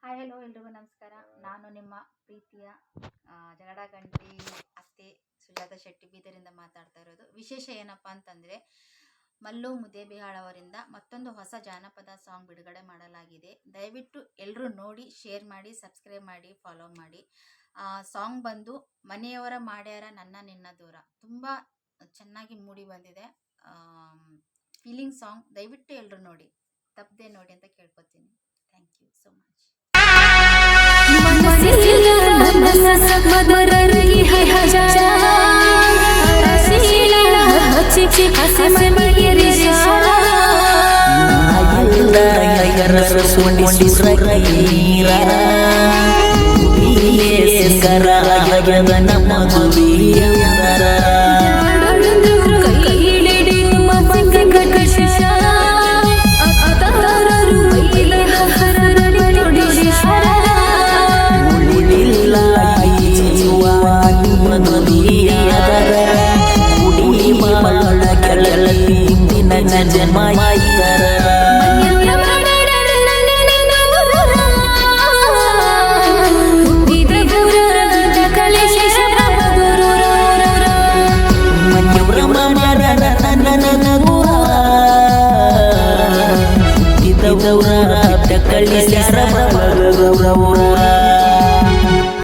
Hi hello ಎಲ್ರಿಗೂ ನಮಸ್ಕಾರ. ನಾನು ನಿಮ್ಮ ಪ್ರೀತಿಯ ಜಗಡ ಗಂಟಿ ಅತ್ತೆ ಸುಜಾತ ಶೆಟ್ಟಿ ಬೀದರಿಂದ ಮಾತಾಡ್ತಾ ಇರೋದು. ವಿಶೇಷ ಏನಪ್ಪ ಅಂತಂದರೆ, ಮಲ್ಲು ಮುದ್ದೇಬಿಹಾಳ್ ಅವರಿಂದ ಮತ್ತೊಂದು ಹೊಸ ಜಾನಪದ ಸಾಂಗ್ ಬಿಡುಗಡೆ ಮಾಡಲಾಗಿದೆ. ದಯವಿಟ್ಟು ಎಲ್ಲರೂ ನೋಡಿ, ಶೇರ್ ಮಾಡಿ, ಸಬ್ಸ್ಕ್ರೈಬ್ ಮಾಡಿ, ಫಾಲೋ ಮಾಡಿ. ಸಾಂಗ್ ಬಂದು ಮನೆಯವರ ಮಾಡ್ಯಾರ ನನ್ನ ನಿನ್ನ ದೂರ. ತುಂಬ ಚೆನ್ನಾಗಿ ಮೂಡಿ ಬಂದಿದೆ. Feeling song. ದಯವಿಟ್ಟು ಎಲ್ಲರೂ ನೋಡಿ, ತಪ್ಪದೆ ನೋಡಿ ಅಂತ ಕೇಳ್ಕೊತೀನಿ. Thank you so much. Kali